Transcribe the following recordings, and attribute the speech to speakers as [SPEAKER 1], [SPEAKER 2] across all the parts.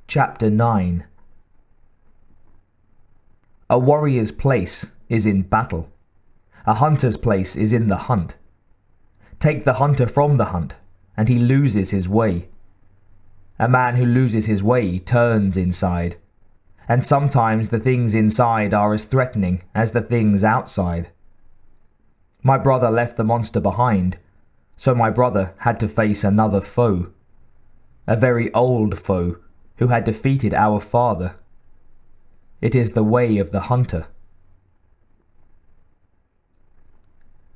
[SPEAKER 1] Chapter 9. A warrior's place is in battle. A hunter's place is in the hunt. Take the hunter from the hunt, and he loses his way. A man who loses his way turns inside, and sometimes the things inside are as threatening as the things outside. My brother left the monster behind, so my brother had to face another foe. A very old foe who had defeated our father. It is the way of the hunter.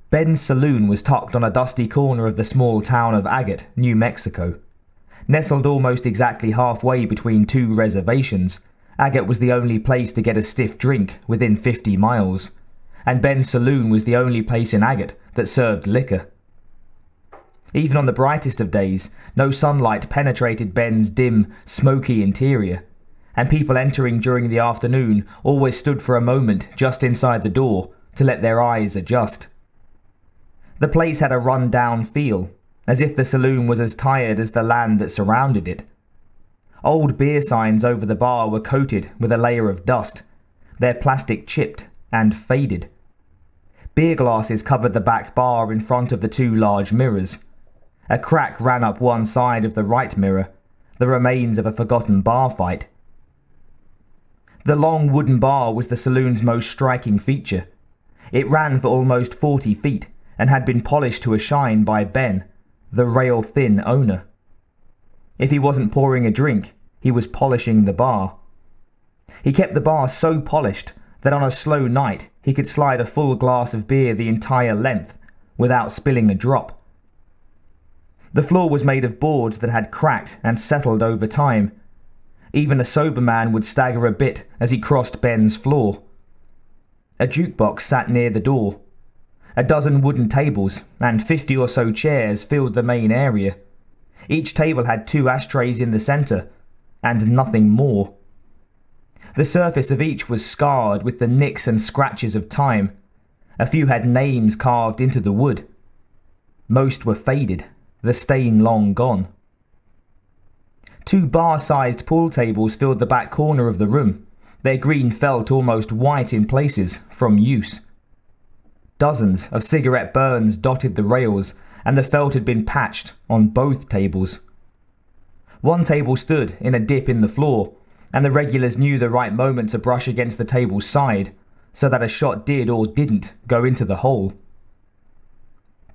[SPEAKER 1] Ben's saloon was tucked on a dusty corner of the small town of Agate, New Mexico. Nestled almost exactly halfway between two reservations, Agate was the only place to get a stiff drink within 50 miles, and Ben's saloon was the only place in Agate that served liquor. Even on the brightest of days, no sunlight penetrated Ben's dim, smoky interior, and people entering during the afternoon always stood for a moment just inside the door to let their eyes adjust. The place had a run-down feel, as if the saloon was as tired as the land that surrounded it. Old beer signs over the bar were coated with a layer of dust, their plastic chipped and faded. Beer glasses covered the back bar in front of the two large mirrors. A crack ran up one side of the right mirror, the remains of a forgotten bar fight. The long wooden bar was the saloon's most striking feature. It ran for almost 40 feet and had been polished to a shine by Ben, the rail-thin owner. If he wasn't pouring a drink, he was polishing the bar. He kept the bar so polished that on a slow night he could slide a full glass of beer the entire length without spilling a drop. The floor was made of boards that had cracked and settled over time. Even a sober man would stagger a bit as he crossed Ben's floor. A jukebox sat near the door. A dozen wooden tables and 50 or so chairs filled the main area. Each table had 2 ashtrays in the center, and nothing more. The surface of each was scarred with the nicks and scratches of time. A few had names carved into the wood. Most were faded, the stain long gone. 2 bar-sized pool tables filled the back corner of the room, their green felt almost white in places from use. Dozens of cigarette burns dotted the rails, and the felt had been patched on both tables. One table stood in a dip in the floor, and the regulars knew the right moment to brush against the table's side, so that a shot did or didn't go into the hole.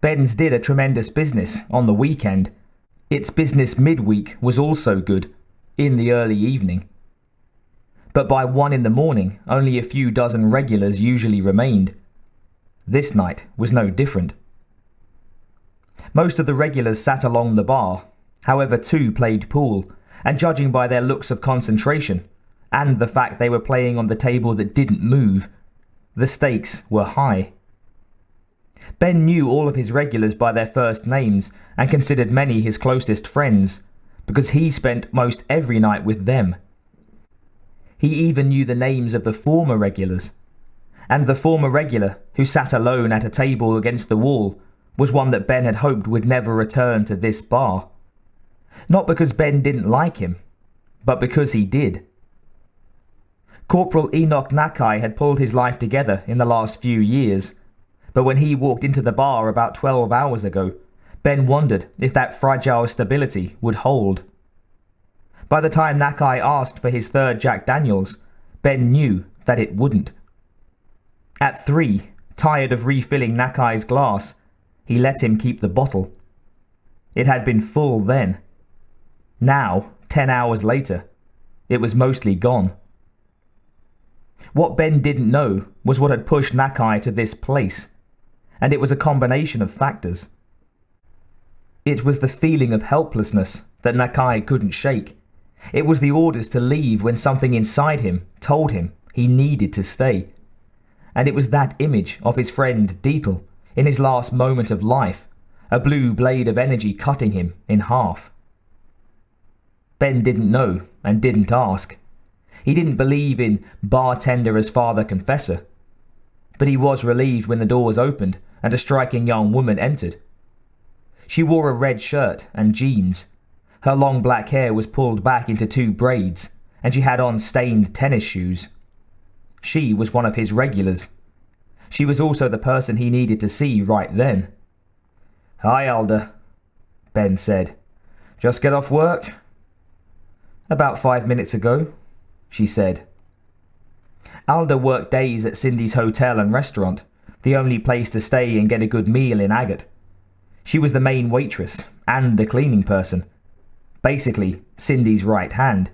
[SPEAKER 1] Ben's did a tremendous business on the weekend. Its business midweek was also good, in the early evening. But by 1 in the morning, only a few dozen regulars usually remained. This night was no different. Most of the regulars sat along the bar, however 2 played pool, and judging by their looks of concentration, and the fact they were playing on the table that didn't move, the stakes were high. Ben knew all of his regulars by their first names and considered many his closest friends, because he spent most every night with them. He even knew the names of the former regulars, and the former regular who sat alone at a table against the wall was one that Ben had hoped would never return to this bar. Not because Ben didn't like him, but because he did. Corporal Enoch Nakai had pulled his life together in the last few years, but when he walked into the bar about 12 hours ago, Ben wondered if that fragile stability would hold. By the time Nakai asked for his 3rd Jack Daniels, Ben knew that it wouldn't. At 3, tired of refilling Nakai's glass, he let him keep the bottle. It had been full then. Now, 10 hours later, it was mostly gone. What Ben didn't know was what had pushed Nakai to this place, and it was a combination of factors. It was the feeling of helplessness that Nakai couldn't shake. It was the orders to leave when something inside him told him he needed to stay. And it was that image of his friend Deetle in his last moment of life, a blue blade of energy cutting him in half. Ben didn't know and didn't ask. He didn't believe in bartender as father confessor. But he was relieved when the doors opened and a striking young woman entered. She wore a red shirt and jeans. Her long black hair was pulled back into 2 braids, and she had on stained tennis shoes. She was one of his regulars. She was also the person he needed to see right then. "Hi, Alder," Ben said. "Just get off work?" "About 5 minutes ago," she said. Alder worked days at Cindy's hotel and restaurant, the only place to stay and get a good meal in Agate. She was the main waitress and the cleaning person. Basically, Cindy's right hand.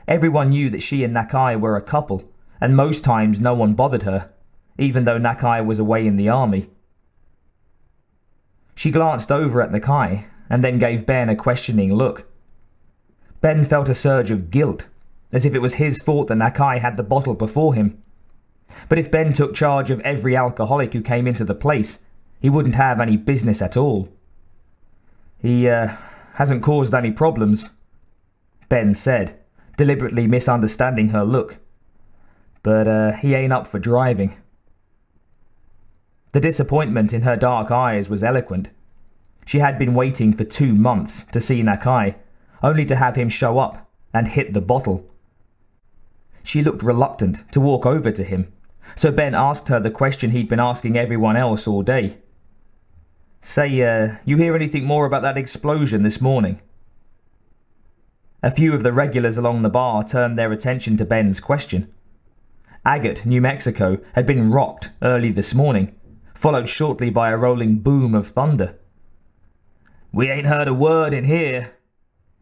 [SPEAKER 1] Everyone knew that she and Nakai were a couple, and most times no one bothered her, even though Nakai was away in the army. She glanced over at Nakai and then gave Ben a questioning look. Ben felt a surge of guilt, as if it was his fault that Nakai had the bottle before him. But if Ben took charge of every alcoholic who came into the place, he wouldn't have any business at all. He hasn't caused any problems," Ben said, deliberately misunderstanding her look. "But he ain't up for driving." The disappointment in her dark eyes was eloquent. She had been waiting for 2 months to see Nakai, only to have him show up and hit the bottle. She looked reluctant to walk over to him, so Ben asked her the question he'd been asking everyone else all day. "Say, you hear anything more about that explosion this morning?" A few of the regulars along the bar turned their attention to Ben's question. Agate, New Mexico, had been rocked early this morning, followed shortly by a rolling boom of thunder. "We ain't heard a word in here,"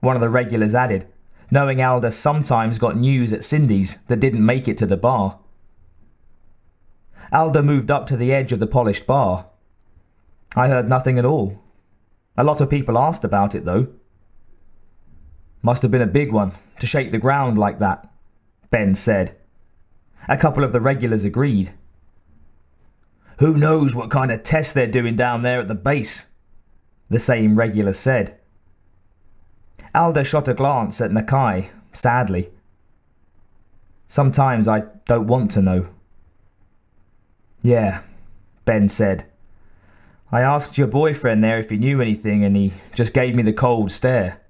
[SPEAKER 1] one of the regulars added, knowing Alder sometimes got news at Cindy's that didn't make it to the bar. Alder moved up to the edge of the polished bar. "I heard nothing at all. A lot of people asked about it, though." "Must have been a big one, to shake the ground like that," Ben said. A couple of the regulars agreed. "Who knows what kind of test they're doing down there at the base," the same regular said. Alder shot a glance at Nakai, sadly. "Sometimes I don't want to know." "Yeah," Ben said. "I asked your boyfriend there if he knew anything and he just gave me the cold stare."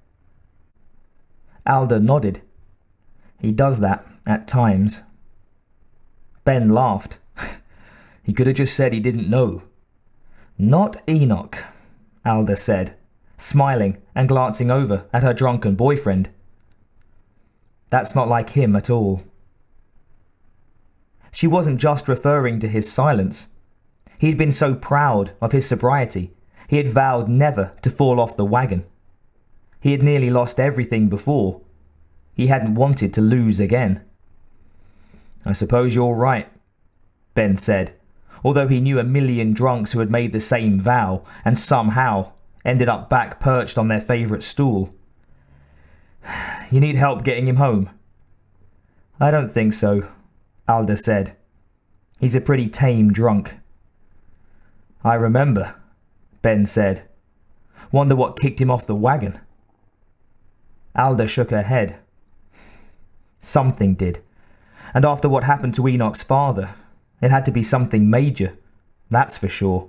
[SPEAKER 1] Alder nodded. "He does that at times." Ben laughed. He could have just said he didn't know. "Not Enoch," Alder said, smiling and glancing over at her drunken boyfriend. "That's not like him at all." She wasn't just referring to his silence. He'd been so proud of his sobriety, he had vowed never to fall off the wagon. He had nearly lost everything before. He hadn't wanted to lose again. "I suppose you're right," Ben said, although he knew a million drunks who had made the same vow and somehow ended up back perched on their favourite stool. "You need help getting him home?" "I don't think so," Alder said. "He's a pretty tame drunk." "I remember," Ben said. "Wonder what kicked him off the wagon." Alder shook her head. Something did. And after what happened to Enoch's father, it had to be something major, that's for sure.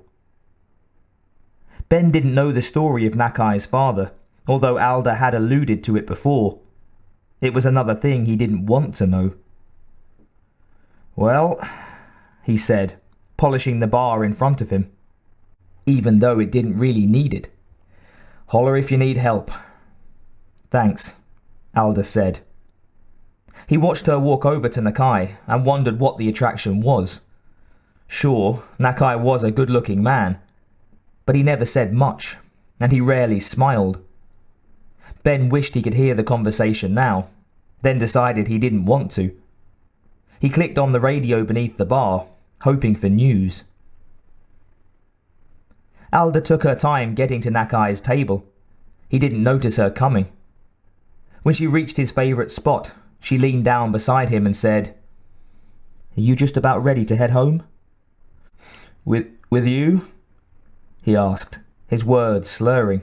[SPEAKER 1] Ben didn't know the story of Nakai's father, although Alder had alluded to it before. It was another thing he didn't want to know. "Well," he said, polishing the bar in front of him, even though it didn't really need it. "Holler if you need help." "Thanks," Alder said. He watched her walk over to Nakai and wondered what the attraction was. Sure, Nakai was a good-looking man, but he never said much, and he rarely smiled. Ben wished he could hear the conversation now, then decided he didn't want to. He clicked on the radio beneath the bar, hoping for news. Alder took her time getting to Nakai's table. He didn't notice her coming. When she reached his favourite spot, she leaned down beside him and said, "Are you just about ready to head home?" With you?" he asked, his words slurring.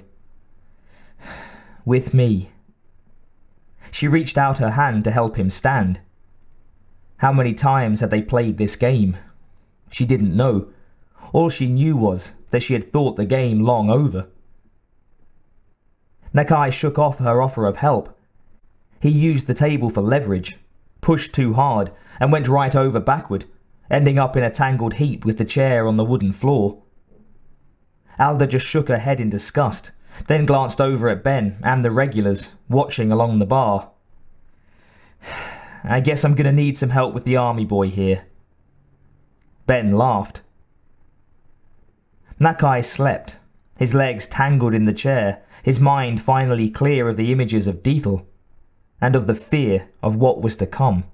[SPEAKER 1] "With me." She reached out her hand to help him stand. How many times had they played this game? She didn't know. All she knew was that she had thought the game long over. Nakai shook off her offer of help. He used the table for leverage, pushed too hard, and went right over backward, ending up in a tangled heap with the chair on the wooden floor. Alder just shook her head in disgust, then glanced over at Ben and the regulars, watching along the bar. I guess I'm gonna need some help with the army boy here. Ben laughed. Nakai slept, his legs tangled in the chair, his mind finally clear of the images of Deetle, and of the fear of what was to come.